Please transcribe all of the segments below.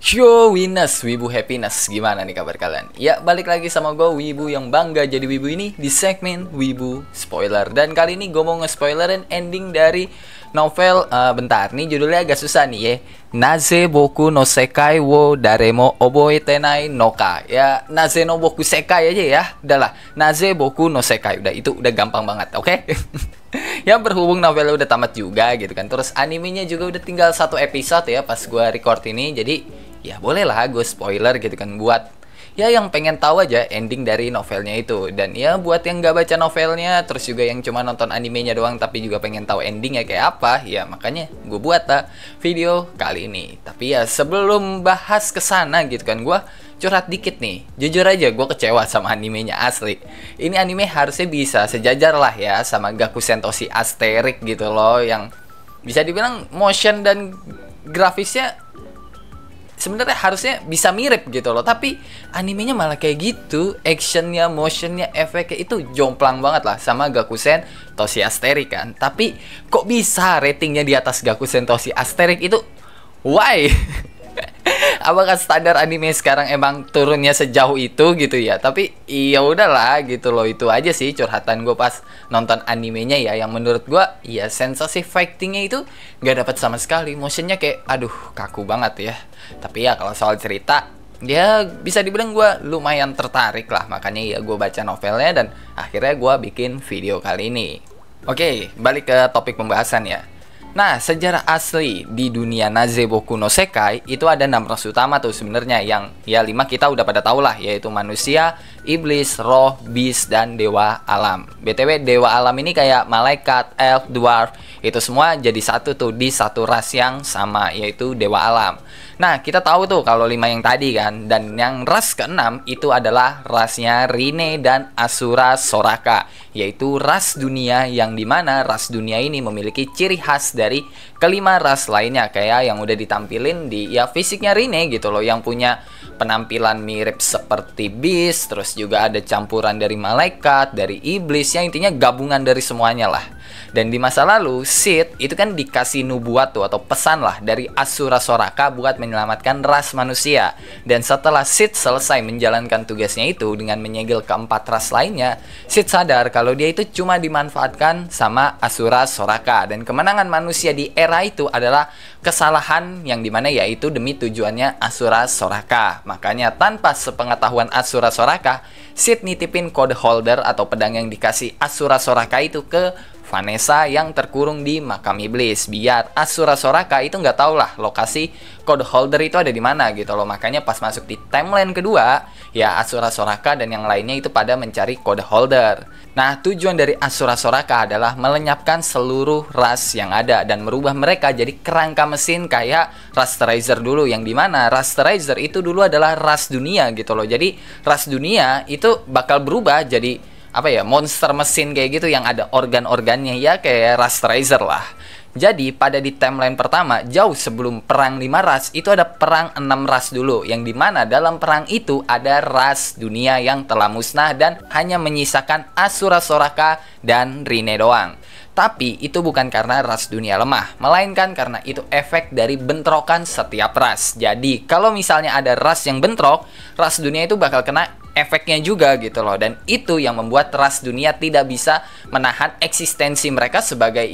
Yo Winners, Wibu Happiness, gimana nih kabar kalian? Ya, balik lagi sama gue, Wibu yang bangga jadi Wibu ini di segmen Wibu Spoiler. Dan kali ini gue mau nge-spoilerin ending dari novel, bentar, nih judulnya agak susah nih ya. Naze boku no sekai wo daremo oboete nai no ka. Ya, Naze no boku sekai aja ya. Udahlah, Naze boku no sekai. Udah, itu udah gampang banget, oke? Ya, berhubung novelnya udah tamat juga gitu kan. Terus animenya juga udah tinggal satu episode ya pas gue record ini. Jadi ya boleh lah gue spoiler gitu kan buat ya yang pengen tahu aja ending dari novelnya itu. Dan ya buat yang gak baca novelnya, terus juga yang cuma nonton animenya doang tapi juga pengen tahu endingnya kayak apa, ya makanya gue buat lah video kali ini. Tapi ya sebelum bahas kesana gitu kan, gue curhat dikit nih. Jujur aja gue kecewa sama animenya, asli. Ini anime harusnya bisa sejajar lah ya sama Gaku Sentoshi Asterix gitu loh, yang bisa dibilang motion dan grafisnya sebenarnya harusnya bisa mirip gitu loh, tapi animenya malah kayak gitu. Actionnya, motionnya, efeknya itu jomplang banget lah sama Gakusen Toshi Asterix kan. Tapi kok bisa ratingnya di atas Gakusen Toshi Asterix itu? Why? Apakah standar anime sekarang emang turunnya sejauh itu gitu ya? Tapi ya udahlah gitu loh, itu aja sih curhatan gue pas nonton animenya ya. Yang menurut gue ya sensasi fightingnya itu nggak dapat sama sekali. Motionnya kayak aduh kaku banget ya. Tapi ya kalau soal cerita ya bisa dibilang gue lumayan tertarik lah. Makanya ya gue baca novelnya dan akhirnya gue bikin video kali ini. Oke, balik ke topik pembahasan ya. Nah, sejarah asli di dunia Naze boku no sekai itu ada 6 ras utama tuh sebenarnya, yang ya 5 kita udah pada tau lah, yaitu manusia, iblis, roh, beast, dan dewa alam. BTW dewa alam ini kayak malaikat, elf, dwarf, itu semua jadi satu tuh di satu ras yang sama, yaitu dewa alam. Nah, kita tahu tuh kalau 5 yang tadi kan, dan yang ras ke-6 itu adalah rasnya Rine dan Asura Soraka, yaitu ras dunia, yang dimana ras dunia ini memiliki ciri khas dari kelima ras lainnya, kayak yang udah ditampilin di ya fisiknya Rine gitu loh, yang punya penampilan mirip seperti beast, terus juga ada campuran dari malaikat, dari iblis, yang intinya gabungan dari semuanya lah. Dan di masa lalu, Sid itu kan dikasih nubuat tuh atau pesan lah dari Asura Soraka buat menyelamatkan ras manusia. Dan setelah Sid selesai menjalankan tugasnya itu dengan menyegel keempat ras lainnya, Sid sadar kalau dia itu cuma dimanfaatkan sama Asura Soraka. Dan kemenangan manusia di era itu adalah kesalahan yang dimana yaitu demi tujuannya Asura Soraka. Makanya tanpa sepengetahuan Asura Soraka, Sid nitipin kode holder atau pedang yang dikasih Asura Soraka itu ke Vanessa yang terkurung di makam iblis, biar Asura Soraka itu nggak tahu lah lokasi kode holder itu ada di mana gitu loh. Makanya pas masuk di timeline kedua, ya Asura Soraka dan yang lainnya itu pada mencari kode holder. Nah, tujuan dari Asura Soraka adalah melenyapkan seluruh ras yang ada dan merubah mereka jadi kerangka mesin kayak Rasterizer dulu, yang dimana Rasterizer itu dulu adalah ras dunia gitu loh. Jadi ras dunia itu bakal berubah jadi apa ya, monster mesin kayak gitu yang ada organ-organnya, ya kayak Rasterizer lah. Jadi pada di timeline pertama, jauh sebelum perang 5 ras, itu ada perang 6 ras dulu, yang dimana dalam perang itu ada ras dunia yang telah musnah dan hanya menyisakan Asura Soraka dan Rine doang. Tapi itu bukan karena ras dunia lemah, melainkan karena itu efek dari bentrokan setiap ras. Jadi kalau misalnya ada ras yang bentrok, ras dunia itu bakal kena efeknya juga gitu loh. Dan itu yang membuat ras dunia tidak bisa menahan eksistensi mereka sebagai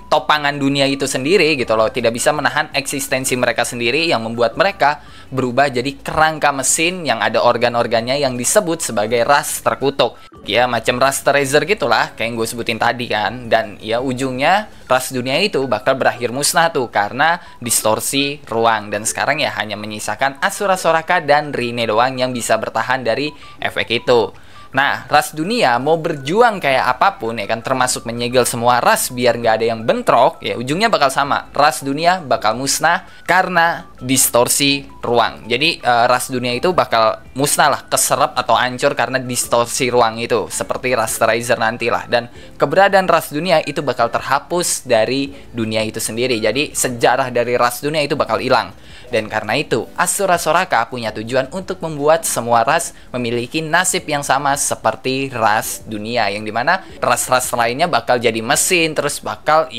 topangan dunia itu sendiri gitu loh. Tidak bisa menahan eksistensi mereka sendiri, yang membuat mereka berubah jadi kerangka mesin yang ada organ-organnya yang disebut sebagai ras terkutuk. Ya macam Rasterizer gitulah, kayak yang gue sebutin tadi kan. Dan ya ujungnya ras dunia itu bakal berakhir musnah tuh karena distorsi ruang. Dan sekarang ya hanya menyisakan Asura Soraka dan Rine doang yang bisa bertahan dari efek itu. Nah, ras dunia mau berjuang kayak apapun ya kan, termasuk menyegel semua ras biar nggak ada yang bentrok, ya ujungnya bakal sama. Ras dunia bakal musnah karena distorsi ruang. Jadi ras dunia itu bakal musnah lah, keserap atau hancur karena distorsi ruang itu, seperti Rasterizer nantilah. Dan keberadaan ras dunia itu bakal terhapus dari dunia itu sendiri. Jadi sejarah dari ras dunia itu bakal hilang. Dan karena itu, Asura Soraka punya tujuan untuk membuat semua ras memiliki nasib yang sama seperti ras dunia, yang dimana ras-ras lainnya bakal jadi mesin, terus bakal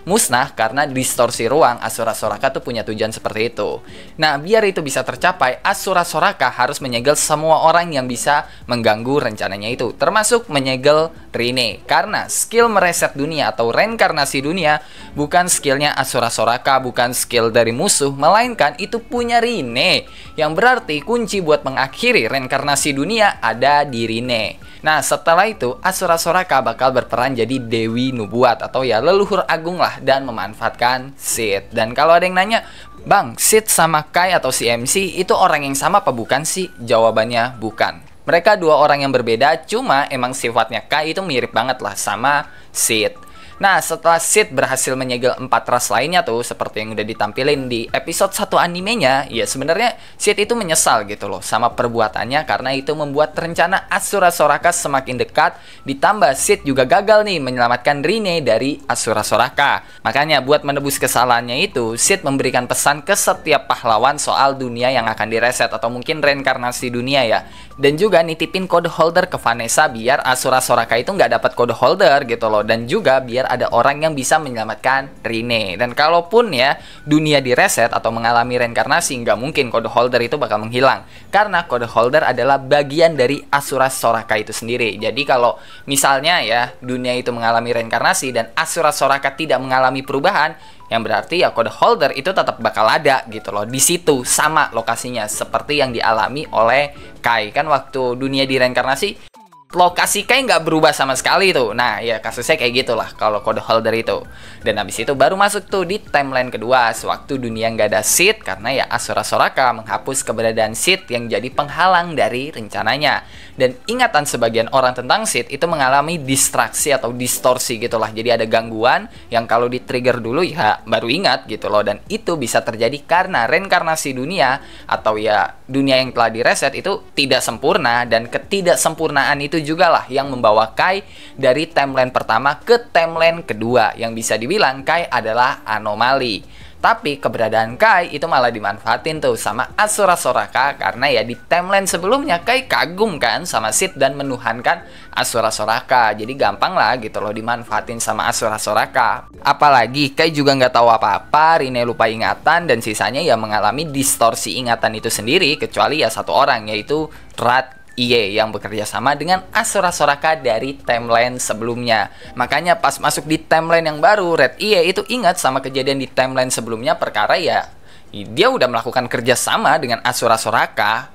musnah karena distorsi ruang. Asura Soraka tuh punya tujuan seperti itu. Nah, biar itu bisa tercapai, Asura Soraka harus menyegel semua orang yang bisa mengganggu rencananya itu, termasuk menyegel Rine, karena skill mereset dunia atau reinkarnasi dunia bukan skillnya Asura Soraka, bukan skill dari musuh, melainkan itu punya Rine, yang berarti kunci buat mengakhiri reinkarnasi dunia ada di Rine. Nah, setelah itu Asura Soraka bakal berperan jadi Dewi Nubuat atau ya leluhur agung lah, dan memanfaatkan Sid. Dan kalau ada yang nanya, Bang, Sid sama Kai atau si MC itu orang yang sama apa bukan sih? Jawabannya bukan. Mereka dua orang yang berbeda, cuma emang sifatnya Kai itu mirip banget lah sama Sid. Nah, setelah Sid berhasil menyegel 4 ras lainnya tuh, seperti yang udah ditampilin di episode 1 animenya, ya sebenarnya Sid itu menyesal gitu loh sama perbuatannya, karena itu membuat rencana Asura Soraka semakin dekat, ditambah Sid juga gagal nih menyelamatkan Rine dari Asura Soraka. Makanya buat menebus kesalahannya itu, Sid memberikan pesan ke setiap pahlawan soal dunia yang akan direset atau mungkin reinkarnasi dunia ya. Dan juga nitipin kode holder ke Vanessa biar Asura Soraka itu nggak dapat kode holder gitu loh, dan juga biar ada orang yang bisa menyelamatkan Rine. Dan kalaupun ya dunia direset atau mengalami reinkarnasi, nggak mungkin kode holder itu bakal menghilang, karena kode holder adalah bagian dari Asura Soraka itu sendiri. Jadi kalau misalnya ya dunia itu mengalami reinkarnasi dan Asura Soraka tidak mengalami perubahan, yang berarti ya kode holder itu tetap bakal ada gitu loh di situ, sama lokasinya seperti yang dialami oleh Kai. Kan waktu dunia direinkarnasi, lokasi Kai nggak berubah sama sekali tuh. Nah, ya kasusnya kayak gitulah kalau kode holder itu. Dan habis itu baru masuk tuh di timeline kedua, sewaktu dunia nggak ada Sid, karena ya Asura Soraka menghapus keberadaan Sid yang jadi penghalang dari rencananya. Dan ingatan sebagian orang tentang Sid itu mengalami distraksi atau distorsi gitulah. Jadi ada gangguan yang kalau di-trigger dulu ya baru ingat gitu loh. Dan itu bisa terjadi karena reinkarnasi dunia atau ya dunia yang telah direset itu tidak sempurna, dan ketidaksempurnaan itu juga lah yang membawa Kai dari timeline pertama ke timeline kedua, yang bisa dibilang Kai adalah anomali. Tapi keberadaan Kai itu malah dimanfaatin tuh sama Asura Soraka, karena ya di timeline sebelumnya Kai kagum kan sama Sid dan menuhankan Asura Soraka. Jadi gampang lah gitu loh dimanfaatin sama Asura Soraka. Apalagi Kai juga nggak tahu apa-apa, Rine lupa ingatan, dan sisanya ya mengalami distorsi ingatan itu sendiri, kecuali ya satu orang, yaitu Rat Iye yang bekerja sama dengan Asura Soraka dari timeline sebelumnya. Makanya pas masuk di timeline yang baru, Red Iye itu ingat sama kejadian di timeline sebelumnya, perkara ya dia udah melakukan kerja sama dengan Asura Soraka.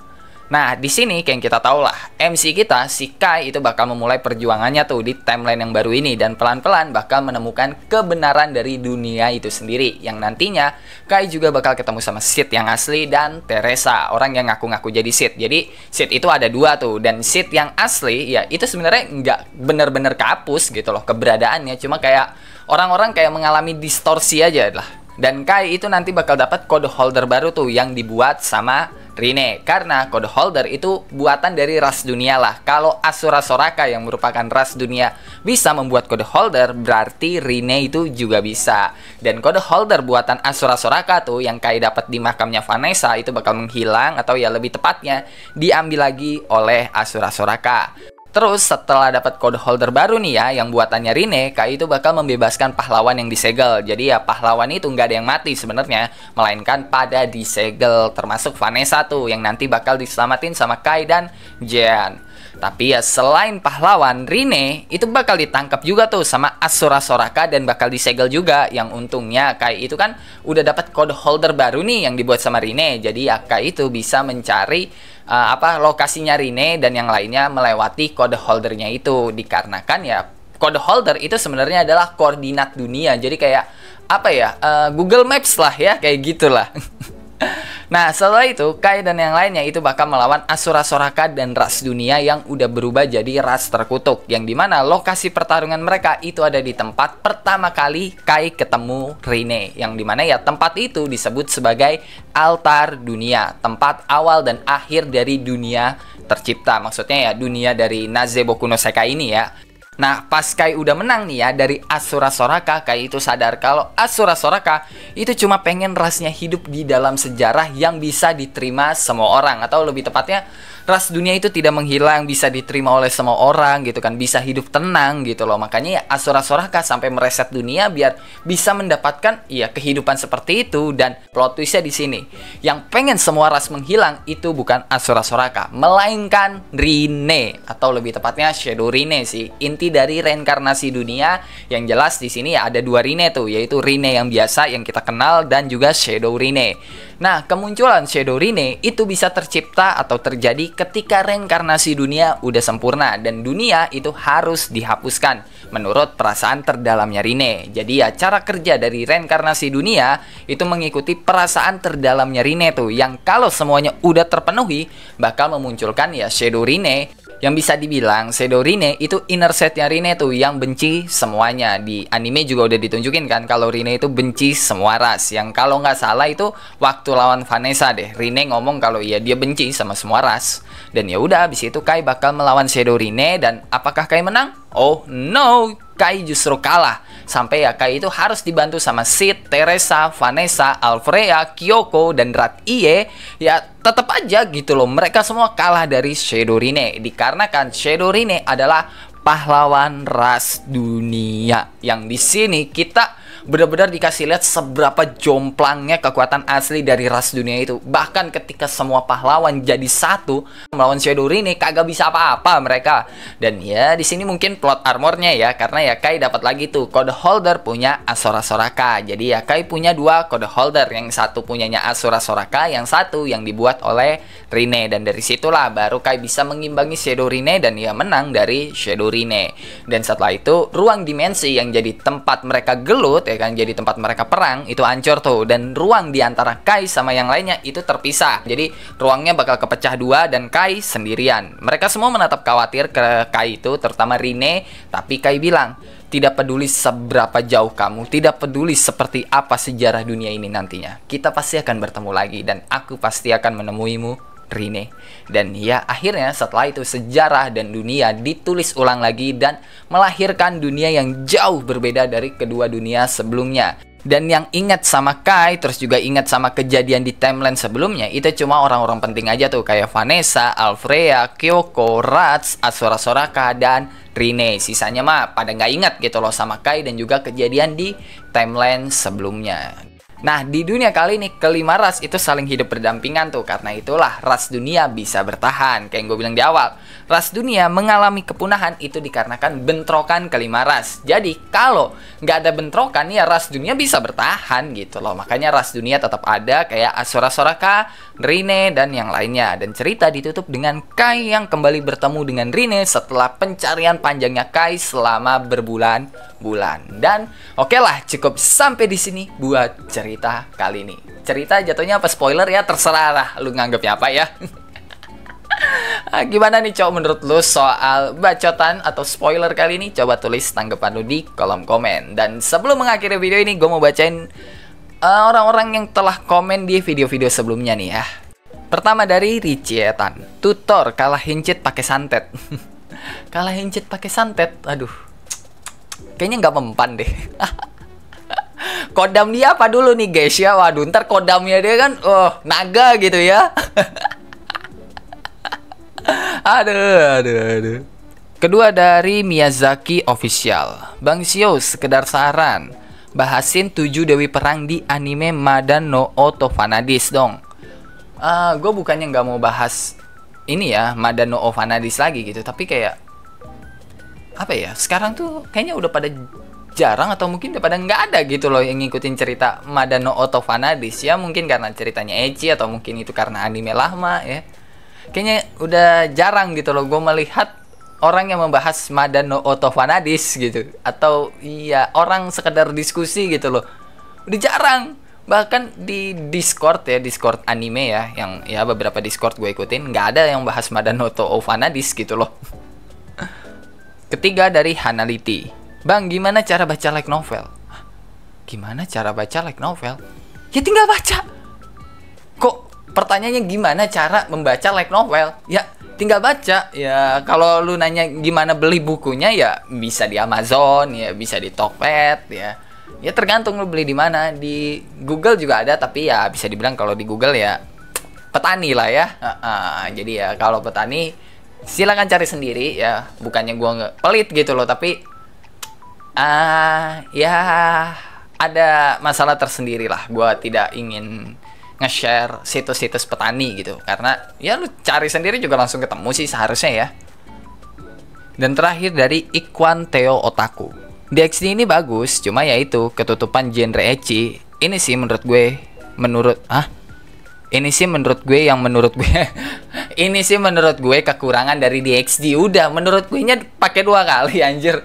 Nah, di sini kayak kita tahu lah, MC kita, si Kai itu bakal memulai perjuangannya tuh di timeline yang baru ini, dan pelan-pelan bakal menemukan kebenaran dari dunia itu sendiri, yang nantinya Kai juga bakal ketemu sama Sid yang asli dan Teresa, orang yang ngaku-ngaku jadi Sid. Jadi Sid itu ada dua tuh, dan Sid yang asli ya itu sebenarnya nggak bener-bener kehapus gitu loh keberadaannya, cuma kayak orang-orang kayak mengalami distorsi aja lah. Dan Kai itu nanti bakal dapat kode holder baru tuh yang dibuat sama Rine, karena kode holder itu buatan dari ras dunia lah. Kalau Asura Soraka yang merupakan ras dunia bisa membuat kode holder, berarti Rine itu juga bisa. Dan kode holder buatan Asura Soraka tuh yang Kai dapat di makamnya Vanessa itu bakal menghilang, atau ya lebih tepatnya diambil lagi oleh Asura Soraka. Terus setelah dapat kode holder baru nih ya, yang buatannya Rine, Kai itu bakal membebaskan pahlawan yang disegel. Jadi ya pahlawan itu nggak ada yang mati sebenarnya, melainkan pada disegel, termasuk Vanessa tuh yang nanti bakal diselamatin sama Kai dan Jean. Tapi ya selain pahlawan, Rine itu bakal ditangkap juga tuh sama Asura Soraka dan bakal disegel juga. Yang untungnya Kai itu kan udah dapat kode holder baru nih yang dibuat sama Rine. Jadi ya Kai itu bisa mencari lokasinya Rine dan yang lainnya melewati kode holdernya itu, dikarenakan ya kode holder itu sebenarnya adalah koordinat dunia. Jadi kayak apa ya, Google Maps lah ya, kayak gitulah. Nah, setelah itu Kai dan yang lainnya itu bakal melawan Asura Soraka dan ras dunia yang udah berubah jadi ras terkutuk, yang dimana lokasi pertarungan mereka itu ada di tempat pertama kali Kai ketemu Rine, yang dimana ya tempat itu disebut sebagai altar dunia, tempat awal dan akhir dari dunia tercipta. Maksudnya ya dunia dari Nazeboku no Sekai ini ya. Nah, pas Kai udah menang nih ya dari Asura Soraka, Kai itu sadar kalau Asura Soraka itu cuma pengen rasnya hidup di dalam sejarah yang bisa diterima semua orang. Atau lebih tepatnya, ras dunia itu tidak menghilang, bisa diterima oleh semua orang gitu kan, bisa hidup tenang gitu loh. Makanya ya Asura Soraka sampai mereset dunia biar bisa mendapatkan ya kehidupan seperti itu. Dan plot twistnya di sini, yang pengen semua ras menghilang itu bukan Asura Soraka, melainkan Rinne, atau lebih tepatnya Shadow Rinne sih. Inti dari reinkarnasi dunia yang jelas di sini ya ada dua Rinne tuh, yaitu Rinne yang biasa yang kita kenal dan juga Shadow Rinne. Nah, kemunculan Shadow Rinne itu bisa tercipta atau terjadi ketika reinkarnasi dunia udah sempurna dan dunia itu harus dihapuskan menurut perasaan terdalamnya Rinne. Jadi ya cara kerja dari reinkarnasi dunia itu mengikuti perasaan terdalamnya Rinne tuh, yang kalau semuanya udah terpenuhi bakal memunculkan ya Shadow Rinne. Yang bisa dibilang Shadow Rinne itu inner setnya Rinne tuh yang benci semuanya. Di anime juga udah ditunjukin kan kalau Rinne itu benci semua ras. Yang kalau nggak salah itu waktu lawan Vanessa deh, Rinne ngomong kalau ya dia benci sama semua ras. Dan ya udah abis itu Kai bakal melawan Shadow Rinne. Dan apakah Kai menang? Oh no, Kai justru kalah. Sampai ya Kai itu harus dibantu sama Sid, Teresa, Vanessa, Alfrea, Kyoko, dan Rat Ie. Ya tetap aja gitu loh, mereka semua kalah dari Shadow Rinne. Dikarenakan Shadow Rinne adalah pahlawan ras dunia. Yang di sini kita benar-benar dikasih lihat seberapa jomplangnya kekuatan asli dari ras dunia itu. Bahkan ketika semua pahlawan jadi satu melawan Shadow Rinne, kagak bisa apa-apa mereka. Dan ya di sini mungkin plot armornya ya, karena ya Kai dapat lagi tuh kode holder punya Asura Soraka. Jadi ya Kai punya dua kode holder, yang satu punyanya Asura Soraka, yang satu yang dibuat oleh Rinne. Dan dari situlah baru Kai bisa mengimbangi Shadow Rinne dan ya menang dari Shadow Rinne. Dan setelah itu ruang dimensi yang jadi tempat mereka gelut ya kan, jadi tempat mereka perang itu hancur tuh, dan ruang di antara Kai sama yang lainnya itu terpisah. Jadi ruangnya bakal kepecah dua dan Kai sendirian. Mereka semua menatap khawatir ke Kai itu, terutama Rinne, tapi Kai bilang, tidak peduli seberapa jauh kamu, tidak peduli seperti apa sejarah dunia ini nantinya, kita pasti akan bertemu lagi dan aku pasti akan menemuimu, Rinne. Dan ya akhirnya setelah itu sejarah dan dunia ditulis ulang lagi dan melahirkan dunia yang jauh berbeda dari kedua dunia sebelumnya. Dan yang ingat sama Kai, terus juga ingat sama kejadian di timeline sebelumnya, itu cuma orang-orang penting aja tuh, kayak Vanessa, Alfrea, Kyoko, Rats, Asura Soraka, dan Rinne. Sisanya mah pada nggak ingat gitu loh sama Kai dan juga kejadian di timeline sebelumnya. Nah, di dunia kali ini kelima ras itu saling hidup berdampingan tuh. Karena itulah ras dunia bisa bertahan. Kayak yang gue bilang di awal, ras dunia mengalami kepunahan itu dikarenakan bentrokan kelima ras. Jadi kalau nggak ada bentrokan ya ras dunia bisa bertahan gitu loh. Makanya ras dunia tetap ada kayak Asura Soraka, Rinne, dan yang lainnya. Dan cerita ditutup dengan Kai yang kembali bertemu dengan Rinne setelah pencarian panjangnya Kai selama berbulan-bulan. Dan oke lah, cukup sampai di sini buat cerita kali ini. Cerita jatuhnya apa spoiler ya, terserah lah lu nganggapnya apa ya. Gimana nih cowok menurut lu soal bacotan atau spoiler kali ini? Coba tulis tanggapan lu di kolom komen. Dan sebelum mengakhiri video ini, gue mau bacain orang-orang yang telah komen di video-video sebelumnya nih ya. Pertama dari Ricietan, tutor kalah hincit pakai santet. Kalah hincit pakai santet, aduh, kayaknya nggak mempan deh. Kodam dia apa dulu nih guys ya? Waduh, ntar kodamnya dia kan naga gitu ya. Aduh. Kedua dari Miyazaki Official, Bang Sio sekedar saran, bahasin 7 dewi perang di anime Madan no Otofanadis dong. Gue bukannya nggak mau bahas ini ya, Madan no Otofanadis lagi gitu, tapi kayak apa ya, sekarang tuh kayaknya udah pada jarang atau mungkin daripada nggak ada gitu loh yang ngikutin cerita Madan no Otofanadis ya. Mungkin karena ceritanya ecchi atau mungkin itu karena anime lama ya. Kayaknya udah jarang gitu loh gue melihat orang yang membahas Madan no Otofanadis gitu. Atau iya orang sekedar diskusi gitu loh. Udah jarang. Bahkan di Discord ya, Discord anime ya, yang ya beberapa Discord gue ikutin, nggak ada yang bahas Madan no Otofanadis gitu loh. Ketiga dari Hanaliti, Bang, gimana cara baca light novel? Gimana cara baca light novel? Ya tinggal baca. Kok pertanyaannya gimana cara membaca light novel? Ya tinggal baca ya. Kalau lu nanya gimana beli bukunya, ya bisa di Amazon, ya bisa di Tokped, ya tergantung lu beli di mana. Di Google juga ada, tapi ya bisa dibilang kalau di Google ya petani lah ya. Jadi ya kalau petani silakan cari sendiri ya. Bukannya gua nggak pelit gitu loh, tapi ya ada masalah tersendiri lah. Gua tidak ingin nge-share situs-situs petani gitu, karena ya lu cari sendiri juga langsung ketemu sih seharusnya ya. Dan terakhir dari Ikwan Theo Otaku, DxD ini bagus, cuma ya itu ketutupan genre ecchi. Ini sih menurut gue ini sih menurut gue kekurangan dari DxD. Udah, menurut gue nya pakai 2 kali anjir.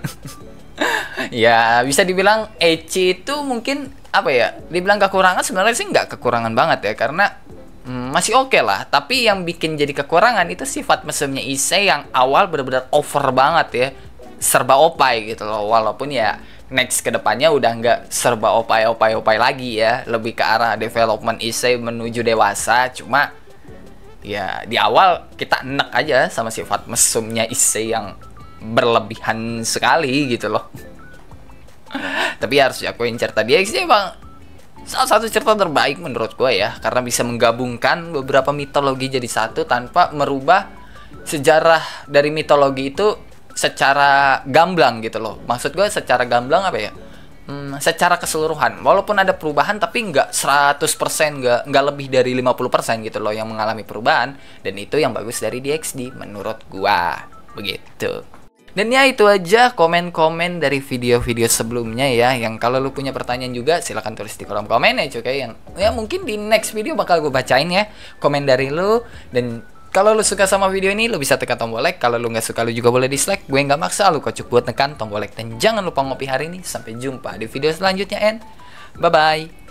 Ya bisa dibilang ecchi itu mungkin apa ya, dibilang kekurangan, sebenarnya sih nggak kekurangan banget ya, karena masih oke lah. Tapi yang bikin jadi kekurangan itu sifat mesumnya Issei yang awal benar-benar over banget ya, serba opai gitu loh. Walaupun ya next kedepannya udah nggak serba opai lagi ya, lebih ke arah development Issei menuju dewasa. Cuma ya di awal kita enek aja sama sifat mesumnya Issei yang berlebihan sekali gitu loh. Tapi harus diakuin cerita DxD emang salah satu cerita terbaik menurut gue ya, karena bisa menggabungkan beberapa mitologi jadi satu tanpa merubah sejarah dari mitologi itu secara gamblang gitu loh. Maksud gue secara gamblang apa ya, secara keseluruhan. Walaupun ada perubahan tapi nggak 100%, nggak lebih dari 50% gitu loh yang mengalami perubahan. Dan itu yang bagus dari DxD menurut gue, begitu. Dan ya itu aja komen-komen dari video-video sebelumnya ya. Yang kalau lu punya pertanyaan juga silahkan tulis di kolom komen ya cuy. Yang ya mungkin di next video bakal gue bacain ya komen dari lu. Dan kalau lu suka sama video ini, lu bisa tekan tombol like. Kalau lu nggak suka, lu juga boleh dislike. Gue nggak maksa lu, kocok buat tekan tombol like. Dan jangan lupa ngopi hari ini. Sampai jumpa di video selanjutnya, and bye-bye.